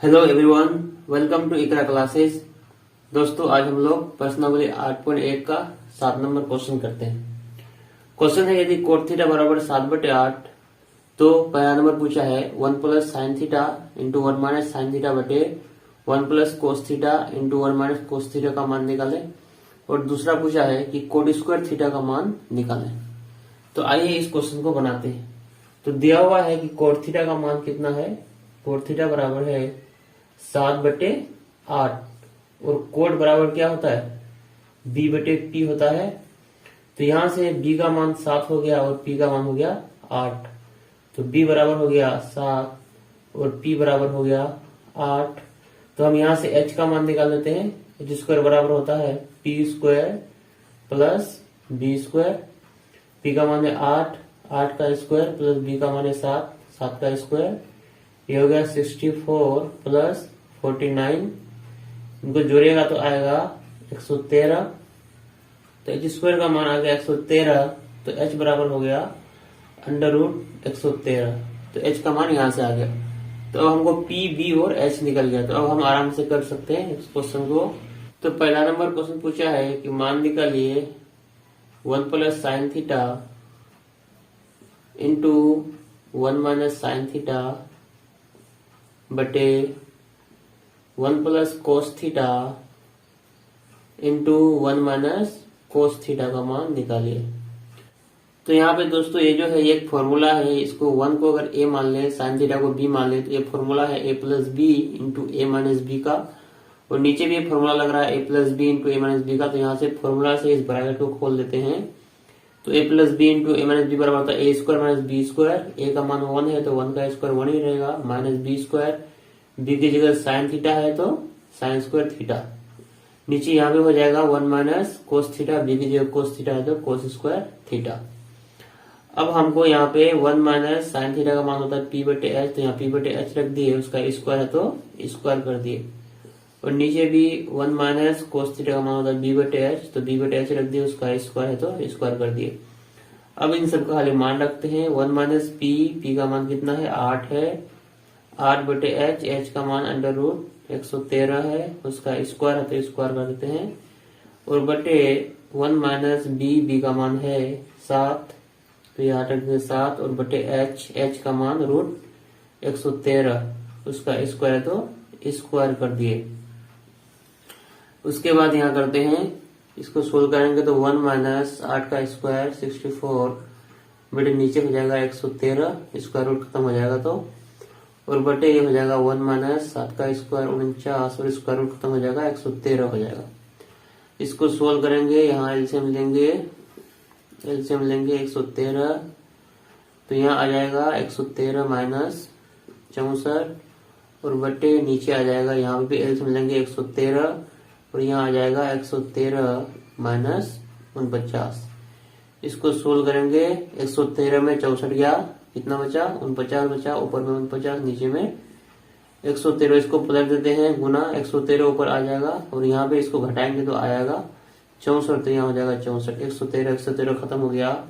Hello everyone, welcome to Iqra classes. दोस्तों, आज हम लोग प्रश्नावली 8.1 का 7 नंबर क्वेश्चन करते हैं। क्वेश्चन है, यदि कोट थीटा बराबर 7/8 तो पहला नंबर पूछा है 1 plus sine theta into 1 minus sine theta बटे 1 plus cos theta into 1 minus cos theta का मान निकाले। और दूसरा पूछा है कि कोट स्क्वायर थीटा का मान निकाले। तो आइए इस क्वेश्चन को बनाते हैं। तो दिया हुआ है कि कोट थीटा का मान कितना है। कोट थीटा बराबर है 7/8 और कोट बराबर क्या होता है, b/p होता है। तो यहां से b का मान 7 हो गया और p का मान हो गया 8। तो b बराबर हो गया 7 और p बराबर हो गया 8। तो हम यहां से h का मान निकाल लेते हैं। h स्क्वायर बराबर होता है p square plus b square. p का मान है 8 का स्क्वायर प्लस b का मान है 7 का स्क्वायर। ये हो गया 64 प्लस 49। इनको जोड़िएगा तो आएगा 113। तो एच स्क्वायर का मान आ गया 113। तो एच बराबर हो गया √113। तो एच का मान यहां से आ गया। तो अब हमको पी, बी और एच निकल गया। तो अब हम आराम से कर सकते हैं इस क्वेश्चन को। तो पहला नंबर क्वेश्चन पूछा है कि मान निकालिए 1 plus sine theta into 1 minus sine theta बटे 1 plus cos theta into 1 minus cos theta का मान निकालिए। तो यहाँ पे दोस्तों ये जो है एक फॉर्मूला है। इसको 1 को अगर a मान ले, साइन थीटा को b मान ले, तो ये फॉर्मूला है a plus B into A minus B का। और नीचे भी ये फॉर्मूला लग रहा है a plus B into A minus B का। तो यहाँ से फॉर्मूला से इस ब्रैकेट को खोल देते हैं। तो a plus B into A minus B बराबर होता है A square minus B square. A का मान 1 है तो 1 का स्क्वायर 1 ही रहेगा, माइनस बी स्क्वायर। बी की जगह साइन थीटा है तो साइन स्क्वायर थीटा। नीचे यहाँ पे हो जाएगा 1 माइनस कोस थीटा। बी की जगह कोस थीटा है तो कोस स्क्वायर थीटा। अब हमको यहाँ पे 1 माइनस साइन थीटा का मान होता है p/h। तो यहाँ p/h रख दिए, उसका स्क्वायर है तो स्क्वायर कर दिए। और नीचे भी 1 माइनस कोस थीटा का मान होता है b/h। तो b/h रख दिए, उसका स्क्वायर है तो स्क्वायर कर दिए। अब इन सबका खाली मान रखते हैं। 1 माइनस p का मान कितना है, 8 है। 8/h, h का मान √113 है, उसका स्क्वायर है तो स्क्वायर कर देते हैं। और बटे 1 माइनस b का मान है 7। तो यहाँ रख देते 7 और बटे h का मान √113, उसका स्क्वायर है तो स्क्वायर कर दिए। उसके बाद यहाँ करते हैं, इसको सोल्व करेंगे तो 1 माइनस 8 का स्क्वायर 64 बटे नीचे हो जाएगा 113, स्क्वायर रूट खत्म हो जाएगा तो। और बटे ये हो जाएगा 1 माइनस 7 का स्क्वायर 49 और स्क्वायर रूट खत्म हो जाएगा 113 हो जाएगा। इसको सोल्व करेंगे, यहाँ एलसीएम लेंगे 113। तो यहाँ आ जाएगा 113 माइनस 64 और बटे नीचे आ जाएगा, यहाँ पे भी एलसीएम लेंगे 113 और यहाँ आ जाएगा 113 माइनस 49। इसको सोल्व करेंगे, 113 में 64 गया, कितना बचा, 49 बचा। ऊपर में 49, नीचे में 113। इसको पलट देते हैं, गुना 113 ऊपर आ जाएगा और यहाँ पे इसको घटाएंगे तो आ जाएगा 64। तो यहाँ हो जाएगा 64। 113 खत्म हो गया,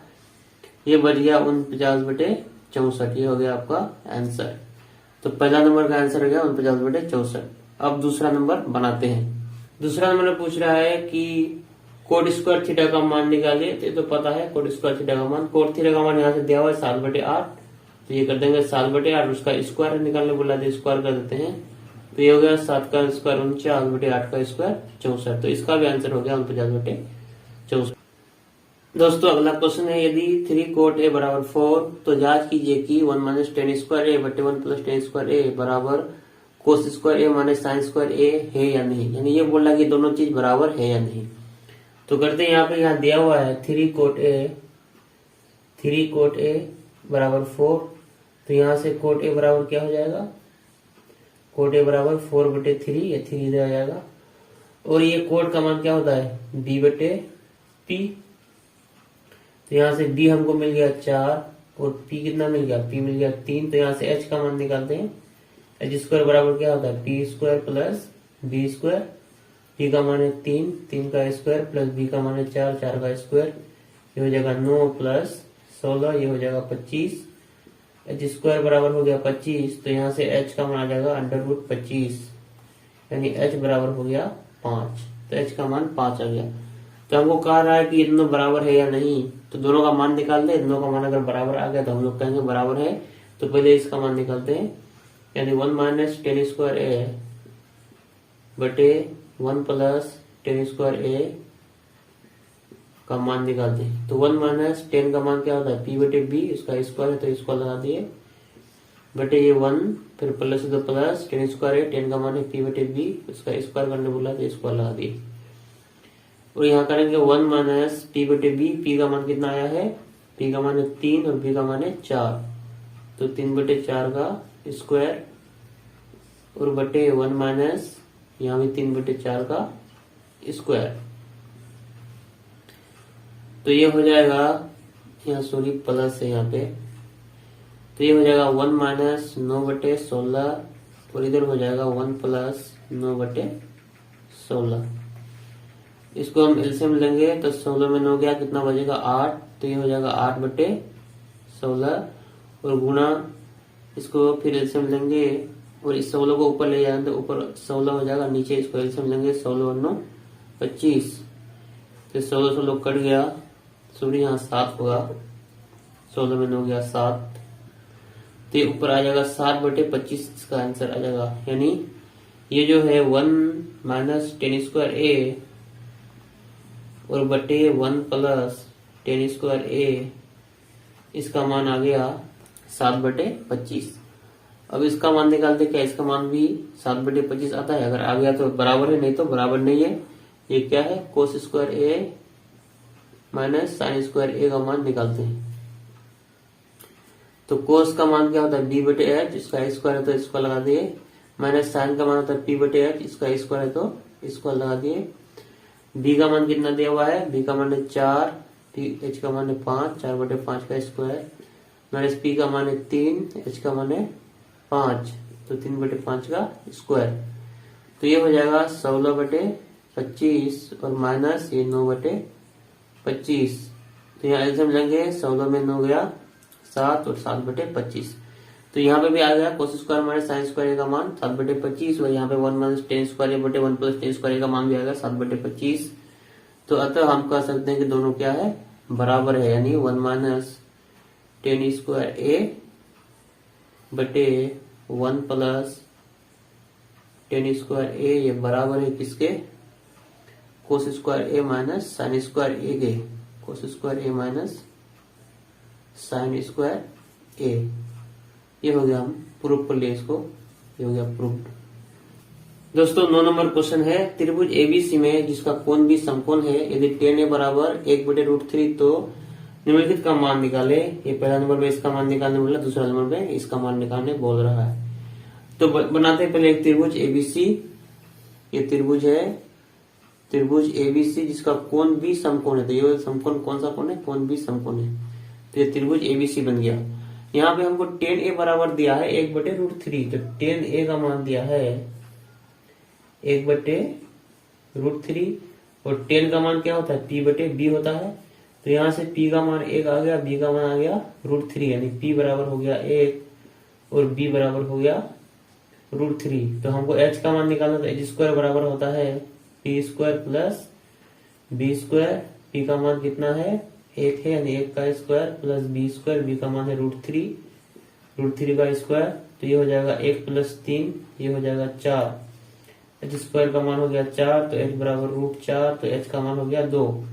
ये बच गया 49/64। ये हो गया आपका आंसर। तो पहला नंबर का आंसर हो गया 49/64। अब दूसरा नंबर बनाते हैं। दूसरा नंबर में पूछ रहा है कि कोट स्क्वायर थीटा का मान निकालिए। तो ये तो पता है कोट स्क्वायर थीटा का मान। कोट थीटा का मान यहाँ से दिया हुआ है 7/8। तो ये कर देंगे 7/8, उसका स्क्वायर निकालने बोला तो स्क्वायर कर देते हैं। तो ये हो गया 7 का स्क्वायर 49/8 का स्क्वायर 64। तो इसका भी आंसर हो गया 49/64। दोस्तों, अगला क्वेश्चन है, यदि 3 कोट a बराबर 4 तो जांच कीजिए कि 1 माइनस टेन स्क्वायर a बटे 1 प्लस टेन स्क्वायर a बराबर cos square a minus sine square a है या नहीं। यानी ये बोल रहा है कि दोनों चीज बराबर है या नहीं। तो करते हैं, यहाँ पे यहाँ दिया हुआ है 3 कोट a बराबर 4। तो यहाँ से कोट a बराबर क्या हो जाएगा, कोट a बराबर 4/3, ये 3 इधर आ जाएगा। और ये कोट का मान क्या होता है, b/p। तो यहाँ से b हमको मिल गया 4 और p कितना मिल गया, p मिल गया 3। तो यहाँ से h का मान निकालते हैं। h स्क्वायर बराबर क्या होता है, p square plus b square. p का मान है 3 का स्क्वायर प्लस b का मान है 4 का स्क्वायर। ये हो जाएगा 9 प्लस 16, ये हो जाएगा 25। एच स्क्वायर बराबर हो गया 25, तो यहाँ से एच का मान आ जाएगा √25, यानी एच बराबर हो गया 5। तो एच का मान 5 आ गया। तो हमको कह रहा है कि ये दोनों बराबर है या नहीं, तो दोनों का मान निकाल दे। दोनों का मान अगर बराबर आ गया तो हम लोग कहेंगे बराबर है। तो पहले इसका मान निकालते हैं, यानी 1 - 10² बटे 1 + 10² का मान निकालते हैं। तो 1 - 10 का मान क्या होता है, p/b, इसका स्क्वायर है तो स्क्वायर लगा दिए, बटे ये 1, फिर प्लस तो प्लस 10², 10 का मान है p/b, इसका स्क्वायर करने बोला तो स्क्वायर लगा दिए। और यहाँ करेंगे 1 - p/b, p का मान कितना आया है, p का मान है 3 और b का मान है 4, तो 3/4 का स्क्वायर और बटे 1 - यहाँ भी 3/4 का स्क्वायर। तो ये हो जाएगा, यहाँ सॉरी प्लस है यहाँ पे, तो ये हो जाएगा 1 - 9/16 और इधर हो जाएगा 1 + 9/16। इसको हम एलसीएम लेंगे तो 16 में 9 गया, कितना बचेगा 8, तो ये हो जाएगा 8/16 और गुणा, इसको फिर एलसीएम लेंगे और इस 16 को ऊपर ले जाएंगे तो ऊपर 16 हो जाएगा, नीचे इसको एलसीएम लेंगे 16 और 9 25, तो 16 कट गया, सॉरी यहाँ 7 होगा, 16 में 9 गया 7, तो ये ऊपर आ जाएगा 7/25, इसका आंसर आ जाएगा। यानी ये जो है 1 - 10² और बटे 1 + 10² इसका मान आ गया 7/25। अब इसका मान निकालते, क्या इसका मान भी 7/25 आता है? अगर आ गया तो बराबर है, नहीं तो बराबर नहीं है। ये क्या है, cos² - sin² का मान निकालते हैं। तो cos का मान क्या होता है, b/h, इसका स्क्वायर है तो स्क्वायर लगा दिए, माइनस sin का मान होता है p/h, इसका स्क्वायर है तो स्क्वायर लगा दिए। b का मान कितना दिया हुआ है, b का मान है 4, h का मान है 5, 4/5 का स्क्वायर, माइनस p का मान है 3, h का मान है 5, तो 3/5 का स्क्वायर। तो ये हो जाएगा 16/25 और माइनस ये 9/25। तो यहाँ एल्सियम लेंगे, 16 में 9 गया 7 और 7/25, तो यहाँ पे भी आ गया cos² - sin² का मान 7/25 और यहाँ पे 1 - 10² बटे 1 + 10² का मान भी आएगा 7/25। तो अतः हम कह सकते हैं कि दोनों क्या है, बराबर है, यानी 1 - 10² बटे 1 + 10² ये बराबर है किसके, cos² - sin² के, cos² - sin²। ये हो गया, हम प्रूफ कर लिए इसको, ये हो गया प्रूफ। दोस्तों 9 नंबर क्वेश्चन है, त्रिभुज एबीसी में जिसका कोण भी समकोण है, यदि tan a बराबर 1/√3 तो निम्नलिखित का मान निकाले। ये पहला नंबर में इसका मान निकालने बोला, दूसरा नंबर में इसका मान निकालने बोल रहा है। तो बनाते हैं पहले एक त्रिभुज एबीसी। ये त्रिभुज है, त्रिभुज एबीसी जिसका कोण भी समकोण है। तो ये समकोण कौन सा कोण है, कोण भी समकोण है। तो ये त्रिभुज एबीसी बन गया। यहाँ पे हमको tan a बराबर दिया है 1/√3, तो tan a का मान दिया है 1/√3 और tan का मान क्या होता है, p/b होता है। तो यहाँ से p का मान 1 आ गया, b का मान आ गया √3, यानी p बराबर हो गया 1 और b बराबर हो गया √3। तो हमको h का मान निकालना, तो h² बराबर होता है p² + b²। p का मान कितना है, 1 है, यानी 1 का स्क्वायर प्लस b², b का मान है √3 का स्क्वायर। तो ये हो जाएगा 1 + 3, ये हो जाएगा 4। h² का मान हो गया 4, तो h बराबर √4, तो h का मान हो गया 2।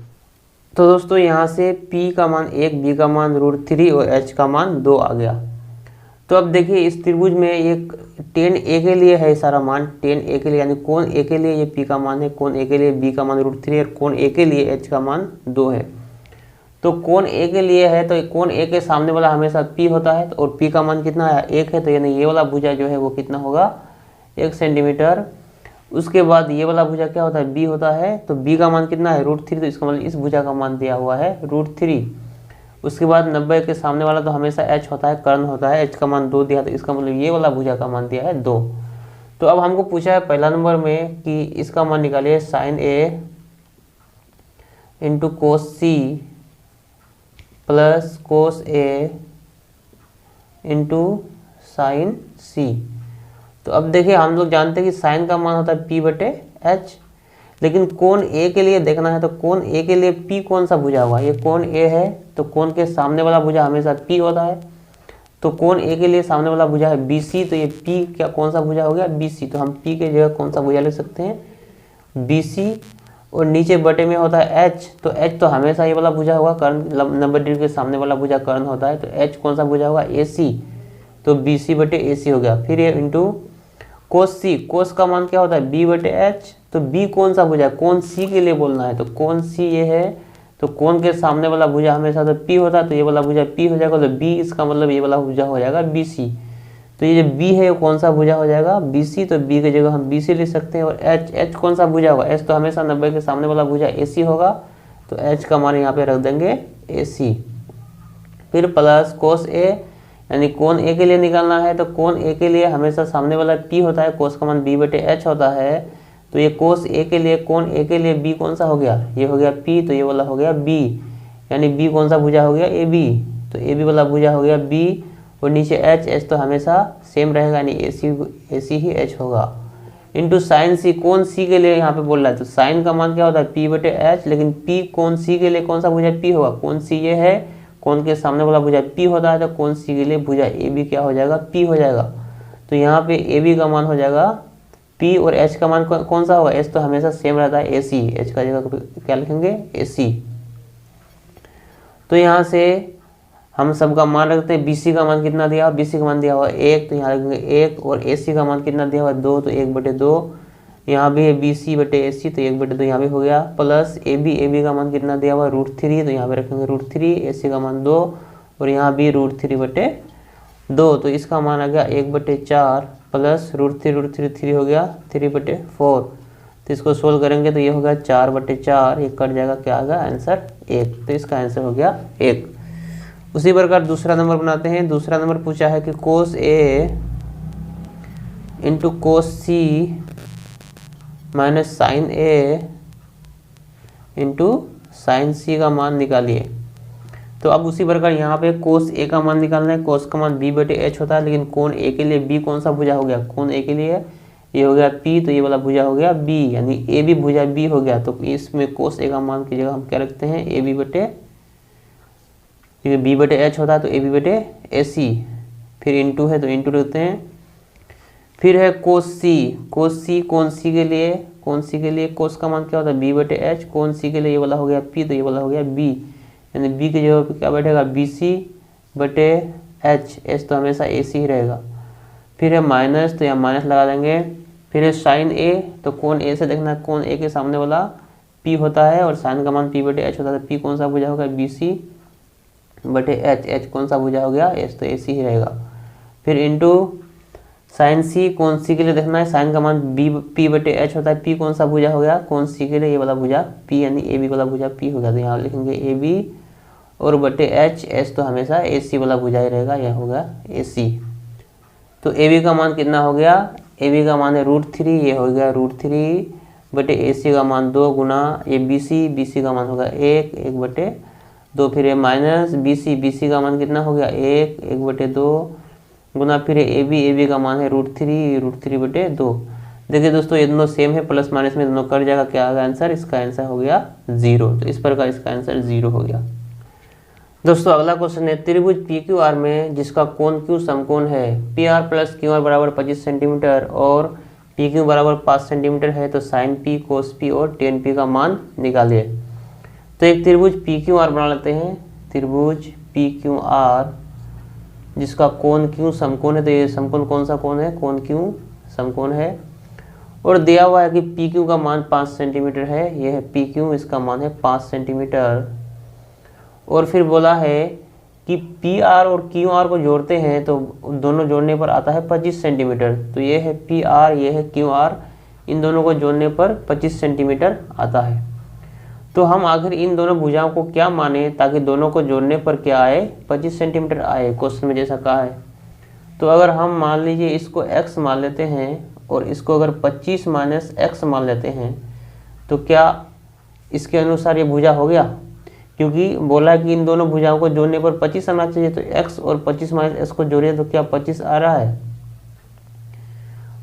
तो दोस्तों यहाँ से p का मान 1, b का मान √3 और h का मान 2 आ गया। तो अब देखिए इस त्रिभुज में एक tan a के लिए है सारा मान, tan a के लिए, यानी कोण a के लिए ये p का मान है, कोण a के लिए b का मान √3 और कोण a के लिए h का मान 2 है। तो कोण a के लिए है, तो कोण a के सामने वाला हमेशा p होता है, और p का मान कितना है, 1 है, तो यानी ये वाला भुजा जो है वो कितना होगा, 1 सेंटीमीटर। उसके बाद ये वाला भुजा क्या होता है, b होता है, तो b का मान कितना है, √3, तो इसका मतलब इस भुजा का मान दिया हुआ है √3। उसके बाद 90 के सामने वाला तो हमेशा h होता है, कर्ण होता है, h का मान 2 दिया, तो इसका मतलब ये वाला भुजा का मान दिया है 2। तो अब हमको पूछा है पहला नंबर में कि इसका मान निकालिए, sin a × cos c plus cos a into sine C. तो अब देखिए हम लोग जानते हैं कि साइन का मान होता है P बटे H, लेकिन कोण A के लिए देखना है तो कोण A के लिए P कौन सा भुजा होगा, ये कोण A है तो कोण के सामने वाला भुजा हमेशा P होता है। तो कोण A के लिए सामने वाला भुजा है BC, तो ये P क्या कौन सा भुजा हो गया BC। तो हम P के जगह कौन सा भुजा लिख सकते हैं BC। और नीचे बटे में होता है H, तो H तो हमेशा ये वाला भुजा होगा, कर्ण 90 डिग्री के सामने वाला भुजा कर्ण होता है, तो H कौन सा भुजा होगा AC, तो BC बटे AC हो गया। फिर ये इंटू कोस C, कोस का मान क्या होता है B बटे H, तो B कौन सा भुजा है कोण C के लिए बोलना है, तो कोण C ये है, तो कोण के सामने वाला भुजा हमेशा तो P होता है, तो ये वाला भुजा P हो जाएगा, तो B इसका मतलब ये वाला भुजा हो जाएगा BC। तो ये जो B है वो कौन सा भुजा हो जाएगा BC, तो B की जगह हम BC लिख सकते हैं। और H कौन सा भुजा होगा, H तो हमेशा 90 के सामने वाला भुजा AC होगा, तो H का मान यहाँ पे रख देंगे AC। फिर प्लस कोस A, यानी कोण A के लिए निकालना है, तो कोण A के लिए हमेशा सामने वाला P होता है, कोस का मान B बटे H होता है, तो ये कोस A के लिए कोण A के लिए B कौन सा हो गया, ये हो गया P, तो ये वाला हो गया B, यानी B कौन सा भुजा हो गया AB, तो AB वाला भुजा हो गया B। और नीचे H तो हमेशा सेम रहेगा, यानी AC ही H होगा। इंटू साइन C, कोण C के लिए यहाँ पे बोल रहा है, तो साइन का मान क्या होता है P बटे H, लेकिन P कोण C के लिए कौन सा भुजा P होगा, कोण C ये है, कोण के सामने वाला भुजा P होता है, तो कोण C के लिए भुजा AB क्या हो जाएगा P हो जाएगा। तो यहाँ पे AB का मान हो जाएगा P, और H का मान कौन सा होगा, H तो हमेशा सेम रहता है AC, H का जगह क्या लिखेंगे AC। तो यहाँ से हम सबका मान रखते हैं, BC का मान कितना दिया हुआ, BC का मान दिया हुआ 1, तो यहाँ रखेंगे 1, और AC का मान कितना दिया हुआ 2, तो 1 बटे 2, यहाँ भी है BC बटे AC, तो 1 बटे 2 यहाँ भी हो गया। प्लस AB का मान कितना दिया हुआ √3, तो यहाँ पे रखेंगे √3, AC का मान 2, और यहाँ भी √3 बटे 2, तो इसका मान आ गया 1 बटे 4, प्लस √3 3 हो गया 3 बटे 4। तो इसको सोल्व करेंगे तो ये हो गया 4 बटे 4, ये कट जाएगा, क्या आएगा आंसर 1, तो इसका आंसर हो गया 1। उसी प्रकार दूसरा नंबर बनाते हैं। दूसरा नंबर पूछा है कि cos A into cos C minus sine A into sine C का मान निकालिए। तो अब उसी प्रकार यहाँ पे कोस A का मान निकालना है, कोस का मान B बटे H होता है, लेकिन कोण A के लिए B कौन सा भुजा हो गया, कोण A के लिए ये हो गया P, तो ये वाला भुजा हो गया B, यानी AB भुजा B हो गया। तो इसमें कोस A का मान की जगह हम क्या रखते हैं AB बटे, क्योंकि B बटे H होता है तो AB बटे AC, फिर इंटू है तो इंटू रखते हैं। फिर है कोस C, कोस C कोण C के लिए, कोण C के लिए कोस का मान क्या होता है B बटे H, कोण C के लिए ये वाला हो गया P, तो ये वाला हो गया B, यानी B की जगह पे क्या बैठेगा BC बटे H, H तो हमेशा AC ही रहेगा। फिर है माइनस, तो यहाँ माइनस लगा देंगे। फिर है साइन A, तो कोण A से देखना है, कोण A के सामने वाला P होता है, और साइन का मान P बटे H होता है, P कौन सा भुजा होगा BC बटे H, H कौन सा भुजा हो गया H, तो AC ही रहेगा। फिर इंटू साइन C, कोण C के लिए देखना है, साइन का मान P बटे H होता है, P कौन सा भुजा हो गया कोण C के लिए ये वाला भुजा P, यानी AB वाला भुजा P होगा, तो यहाँ लिखेंगे AB और बटे H, H तो हमेशा AC वाला भुजा ही रहेगा, यह होगा AC। तो AB का मान कितना हो गया, AB का मान है √3, ये हो गया √3 बटे AC का मान 2 गुना ये BC का मान होगा 1 बटे 2, फिर माइनस BC का मान कितना हो गया 1 बटे 2 गुना फिर AB का मान है √3 बटे 2। देखिए दोस्तों ये दोनों सेम है, प्लस माइनस में दोनों कट जाएगा, क्या आएगा आंसर, इसका आंसर हो गया 0। तो इस प्रकार इसका आंसर 0 हो गया। दोस्तों अगला क्वेश्चन है, त्रिभुज PQR में जिसका कोण Q समकोण है, PR प्लस QR बराबर 25 सेंटीमीटर और PQ बराबर 5 सेंटीमीटर है, तो साइन P, कोस P और टेन P का मान निकालिए। तो एक त्रिभुज PQR बना लेते हैं, त्रिभुज PQR जिसका कोण Q समकोण है, तो ये समकोण कौन सा कोण है, कोण Q समकोण है, और दिया हुआ है कि PQ का मान 5 सेंटीमीटर है, यह है PQ, इसका मान है 5 सेंटीमीटर। और फिर बोला है कि PR और QR को जोड़ते हैं तो दोनों जोड़ने पर आता है 25 सेंटीमीटर, तो ये है PR, ये है QR, इन दोनों को जोड़ने पर 25 सेंटीमीटर आता है। तो हम आखिर इन दोनों भुजाओं को क्या माने ताकि दोनों को जोड़ने पर क्या आए 25 सेंटीमीटर आए, क्वेश्चन में जैसा कहा है। तो अगर हम मान लीजिए इसको x मान लेते हैं और इसको अगर 25 माइनस x मान लेते हैं, तो क्या इसके अनुसार ये भुजा हो गया, क्योंकि बोला कि इन दोनों भुजाओं को जोड़ने पर 25 आना चाहिए, तो x और 25 माइनस x को जोड़िए तो क्या 25 आ रहा है,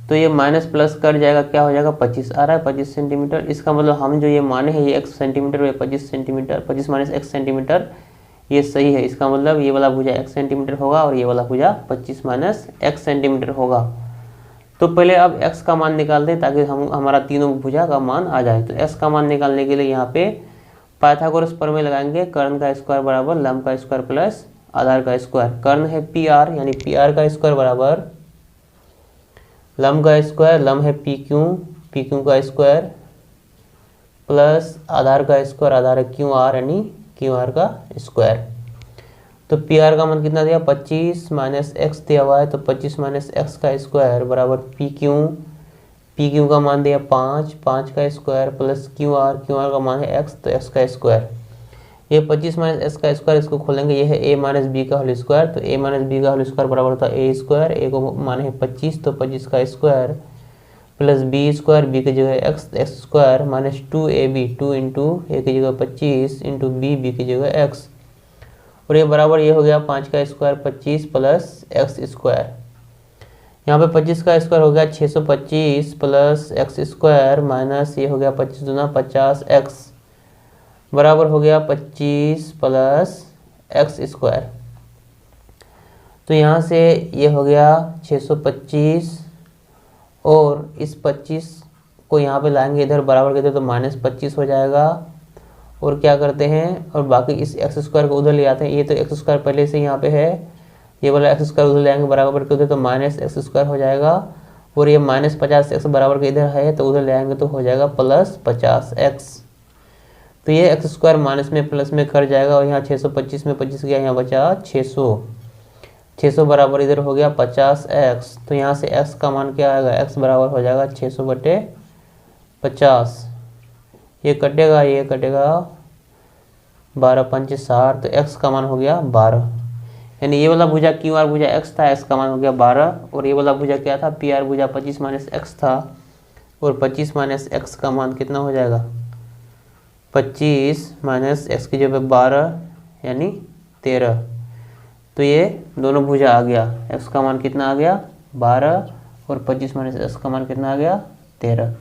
तो ये माइनस प्लस कर जाएगा, क्या हो जाएगा 25 आ रहा है 25 सेंटीमीटर। इसका मतलब हम जो ये माने हैं ये x सेंटीमीटर या 25 सेंटीमीटर, 25 माइनस x सेंटीमीटर ये सही है। इसका मतलब ये वाला भुजा x सेंटीमीटर होगा और ये वाला भुजा 25 माइनस x सेंटीमीटर होगा। तो पहले अब x का मान निकाल दें ताकि हमारा तीनों भुजा का मान आ जाए। तो x का मान निकालने के लिए यहाँ पे पाइथागोरस प्रमेय लगाएंगे। कर्ण का स्क्वायर बराबर लंब का स्क्वायर प्लस आधार का स्क्वायर। कर्ण है पी आर, यानी पी आर का स्क्वायर बराबर लंब का स्क्वायर, लंब है पी क्यू का स्क्वायर प्लस आधार का स्क्वायर, आधार है क्यू आर यानी क्यू आर का स्क्वायर। तो पी आर का मान कितना दिया 25 माइनस एक्स दिया हुआ है, तो 25 माइनस एक्स का स्क्वायर बराबर पी क्यू का मान दिया 5 का स्क्वायर प्लस क्यू आर का मान है एक्स, तो एक्स का स्क्वायर। ये 25 माइनस एक्स का स्क्वायर इसको खोलेंगे, ये है ए माइनस बी का होल स्क्वायर, तो ए माइनस बी का होल स्क्वायर बराबर होता है ए स्क्वायर, ए को मान है 25 तो 25 का square plus B square, B की जगह X square minus 2ab, 2 into A की जगह 25 इंटू बी की जगह एक्स, और ये बराबर ये हो गया 5 का स्क्वायर 25 प्लस एक्स स्क्वायर। यहाँ पे 25 का स्क्वायर हो गया 625 प्लस एक्स स्क्वायर माइनस ये हो गया 25 दूना 50 एक्स बराबर हो गया 25 प्लस एक्स स्क्वायर। तो यहाँ से ये हो गया 625 और इस 25 को यहाँ पे लाएंगे इधर बराबर करते तो माइनस 25 हो जाएगा, और क्या करते हैं और बाकी इस एक्स स्क्वायर को उधर ले आते हैं। ये तो एक्स स्क्वायर पहले से यहाँ पे है, ये वाला एक्स स्क्वायर उधर ले आएंगे बराबर करते तो माइनस एक्स स्क्वायर हो जाएगा, और ये माइनस 50 एक्स बराबर के इधर है तो उधर ले आएंगे तो हो जाएगा प्लस 50 एक्स। तो ये एक्स स्क्वायर माइनस में प्लस में कर जाएगा, और यहाँ 625 में 25 गया, यहाँ बचा 600 बराबर इधर हो गया 50 एक्स। तो यहाँ से एक्स का मान क्या आएगा, एक्स बराबर हो जाएगा 600 बटे 50, ये कटेगा 12 पंच 60, तो एक्स का मान हो गया 12। यानी ये वाला भुजा क्यू आर भुजा एक्स था, एक्स का मान हो गया 12, और ये वाला भुजा क्या था पी आर भुजा 25 माइनस एक्स था, और 25 माइनस एक्स का मान कितना हो जाएगा 25 माइनस एक्स की जगह 12 यानी 13। तो ये दोनों भुजा आ गया, एक्स का मान कितना आ गया 12 और 25 माइनस एक्स का मान कितना आ गया 13।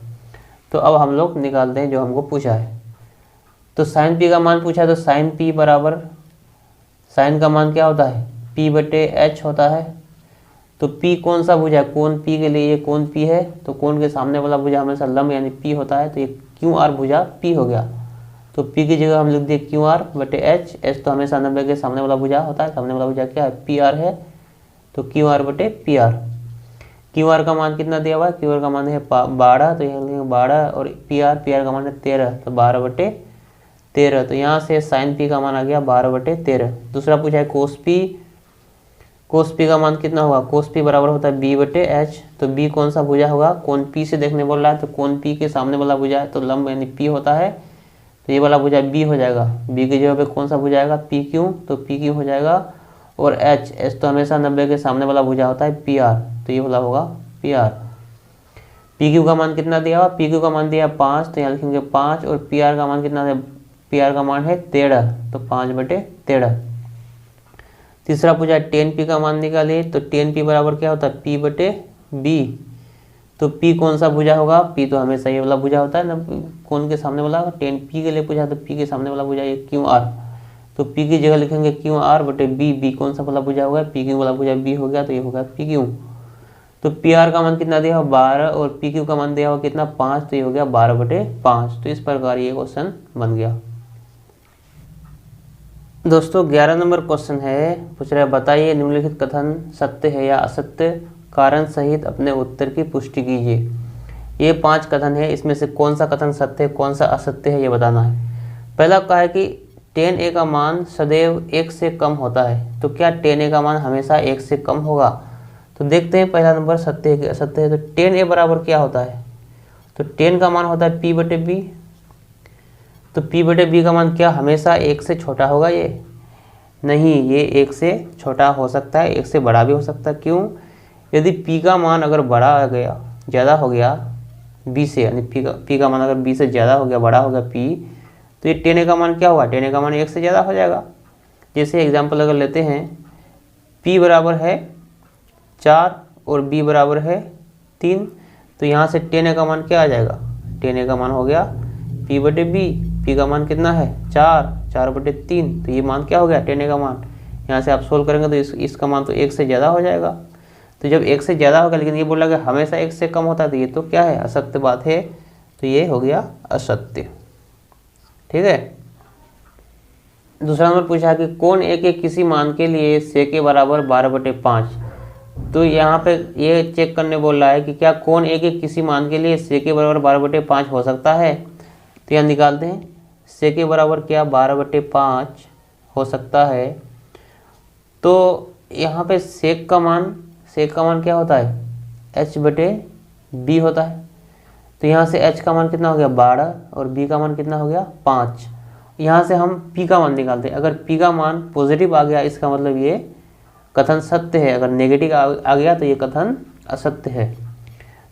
तो अब हम लोग निकालते हैं जो हमको पूछा है। तो साइन पी का मान पूछा है, तो साइन पी बराबर साइन का मान क्या होता है पी बटे एच होता है। तो पी कौन सा भुजा है, कोण पी के लिए ये कोण पी है, तो कोण के सामने वाला भुजा हमेशा लंब यानी पी होता है, तो ये क्यू आर भुजा पी हो गया। तो पी की जगह हम लिख दिए क्यू आर बटे एच, एच तो हमेशा 90 के सामने वाला भुजा होता है, सामने वाला भुजा क्या है पी आर है, तो क्यू आर बटे पी आर। क्यू आर का मान कितना दिया हुआ है, क्यू आर का मान है 12, तो यहाँ लिखेंगे 12, और पी आर का मान है 13, तो 12 बटे 13। तो यहाँ से साइन पी का मान आ गया 12 बटे 13। दूसरा पूछा है कोस पी का मान कितना होगा, कोस पी बराबर होता है बी बटे एच। तो बी कौन सा भुजा होगा, कोण पी से देखने बोल रहा है, तो कोण पी के सामने वाला भुजा है तो लंब यानी पी होता है, तो ये वाला भुजा बी हो जाएगा। बी की जगह पे कौन सा भुजा आएगा पी क्यू, तो पी क्यू हो जाएगा, और एच तो हमेशा 90 के सामने वाला भुजा होता है पी आर, तो ये वाला होगा पी आर। पी क्यू का मान कितना दिया हुआ, पी क्यू का मान दिया 5, तो यहाँ लिखेंगे 5, और पी आर का मान कितना है, पी आर का मान है 13, तो 5 बटे 13। तीसरा पूछा टेन पी का मान निकालिए, तो टेन पी बराबर क्या होता है पी बटे बी। तो पी कौन सा भुजा होगा, पी तो हमेशा ये वाला भुजा होता है ना, कौन के सामने वाला, टेन पी के लिए पूछा तो पी के सामने वाला भुजा ये क्यू आर, तो पी की जगह लिखेंगे क्यू आर बटे बी, बी कौन सा वाला भुजा होगा, पी क्यू वाला भुजा बी हो गया, तो ये होगा पी क्यू। तो पी आर का मान कितना दिया हो 12, और पी क्यू का मान दिया हो कितना 5, तो ये हो गया 12 बटे 5। तो इस प्रकार ये क्वेश्चन बन गया। दोस्तों 11 नंबर क्वेश्चन है, पूछ रहा है बताइए निम्नलिखित कथन सत्य है या असत्य, कारण सहित अपने उत्तर की पुष्टि कीजिए। ये 5 कथन है, इसमें से कौन सा कथन सत्य है कौन सा असत्य है ये बताना है। पहला कहा है कि tan a का मान सदैव 1 से कम होता है, तो क्या tan a का मान हमेशा 1 से कम होगा। तो देखते हैं पहला नंबर सत्य है कि असत्य है। तो tan a बराबर क्या होता है, तो tan का मान होता है p बटे b, तो p बटे b का मान क्या हमेशा 1 से छोटा होगा, ये नहीं, ये 1 से छोटा हो सकता है, 1 से बड़ा भी हो सकता है। क्यों, यदि p का मान अगर बड़ा आ गया ज़्यादा हो गया b से, यानी p का मान अगर b से ज़्यादा हो गया बड़ा हो गया p, तो ये 10a का मान क्या हुआ, 10a का मान 1 से ज़्यादा हो जाएगा। जैसे एग्जाम्पल अगर लेते हैं, p बराबर है 4 और b बराबर है 3, तो यहाँ से 10a का मान क्या आ जाएगा, 10a का मान हो गया p बटे b, p का मान कितना है 4, 4 बटे 3, तो ये मान क्या हो गया 10a का मान। यहाँ से आप सोल्व करेंगे तो इसका मान तो 1 से ज़्यादा हो जाएगा। तो जब 1 से ज़्यादा होगा, लेकिन ये बोला कि हमेशा 1 से कम होता है, तो ये तो क्या है, असत्य बात है, तो ये हो गया असत्य। ठीक है। दूसरा नंबर पूछा कि कौन a के किसी मान के लिए c के बराबर 12/5। तो यहाँ पे ये चेक करने बोल रहा है कि क्या कौन a के किसी मान के लिए c के बराबर 12/5 हो सकता है। तो यहाँ निकालते हैं, c के बराबर क्या 12/5 हो सकता है। तो यहाँ पे सेक का मान क्या होता है, h बटे b होता है। तो यहाँ से h का मान कितना हो गया 12 और b का मान कितना हो गया 5। यहाँ से हम p का मान निकालते हैं। अगर p का मान पॉजिटिव आ गया, इसका मतलब ये कथन सत्य है। अगर नेगेटिव आ गया तो ये कथन असत्य है।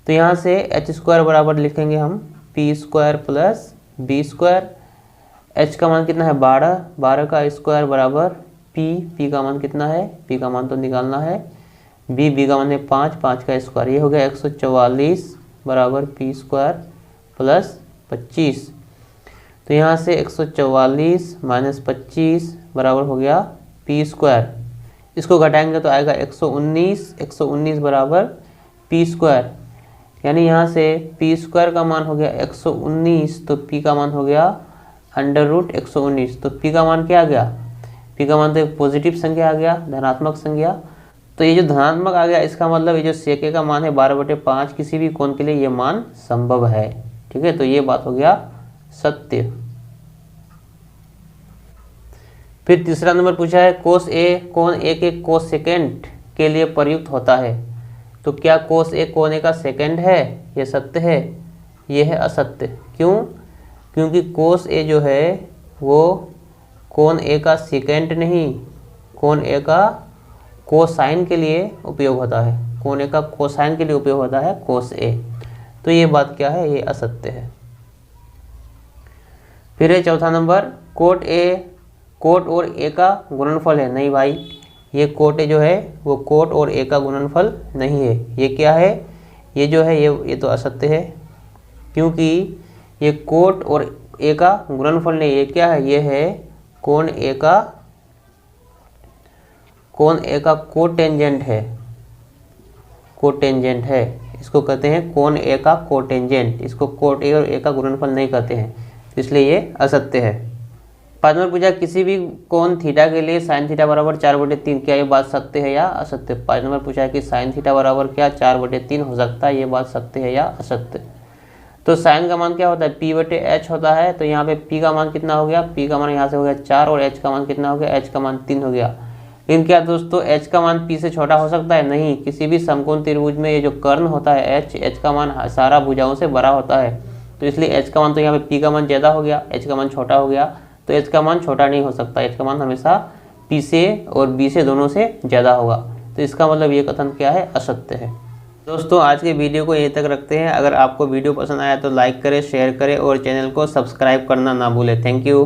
तो यहाँ से h² बराबर लिखेंगे हम p² प्लस b²। h का मान कितना है 12, 12 का स्क्वायर बराबर p का मान कितना है, p का मान तो निकालना है, b का मान है 5, 5 का स्क्वायर, ये हो गया 144 बराबर p² प्लस 25। तो यहाँ से 144 माइनस 25 बराबर हो गया p²। इसको घटाएंगे तो आएगा 119 बराबर p²। यानी यहाँ से p² का मान हो गया 119, तो p का मान हो गया √119। तो p का मान क्या आ गया, p का मान तो एक पॉजिटिव संख्या आ गया, धनात्मक संख्या। तो ये जो धनात्मक आ गया, इसका मतलब ये जो सेके का मान है 12/5, किसी भी कोण के लिए ये मान संभव है। ठीक है, तो ये बात हो गया सत्य। फिर तीसरा नंबर पूछा है कोस ए कोण ए के कोस सेकेंड के लिए प्रयुक्त होता है। तो क्या कोस ए कोण ए का सेकेंड है, ये सत्य है, ये है असत्य। क्यों, क्योंकि कोस ए जो है वो कोण ए का सेकेंड नहीं, कोण ए का कोसाइन के लिए उपयोग होता है, कोण ए का कोसाइन के लिए उपयोग होता है कोस ए। तो ये बात क्या है, ये असत्य है। फिर है चौथा नंबर, कोट और ए का गुणनफल है। नहीं भाई, ये कोट ए जो है वो कोट और ए का गुणनफल नहीं है। ये क्या है, ये जो है ये तो असत्य है, क्योंकि ये कोट और ए का गुणनफल नहीं। ये क्या है, ये है कोण ए का कोटेंजेंट है, कोटेंजेंट है, इसको कहते हैं कोण ए का कोटेंजेंट। इसको कोट ए और ए का गुणनफल नहीं कहते हैं, इसलिए ये असत्य है। 5 नंबर पूछा किसी भी कोण थीटा के लिए साइन थीटा बराबर 4/3, क्या ये बात सत्य है या असत्य। 5 नंबर पूछा है कि साइन थीटा बराबर क्या 4/3 हो सकता है, ये बात सत्य है या असत्य। तो साइन का मान क्या होता है, p/h होता है। तो यहाँ पे p का मान कितना हो गया, p का मान यहाँ से हो गया 4 और h का मान कितना हो गया, h का मान 3 हो गया। लेकिन क्या दोस्तों h का मान p से छोटा हो सकता है, नहीं। किसी भी समकोण त्रिभुज में ये जो कर्ण होता है h का मान सारा भुजाओं से बड़ा होता है। तो इसलिए h का मान तो यहाँ पे p का मान ज़्यादा हो गया, h का मान छोटा हो गया। तो h का मान छोटा नहीं हो सकता, h का मान हमेशा p से और b से दोनों से ज़्यादा होगा। तो इसका मतलब ये कथन क्या है, असत्य है। दोस्तों आज के वीडियो को यहीं तक रखते हैं। अगर आपको वीडियो पसंद आया तो लाइक करें, शेयर करें और चैनल को सब्सक्राइब करना ना भूलें। Thank you.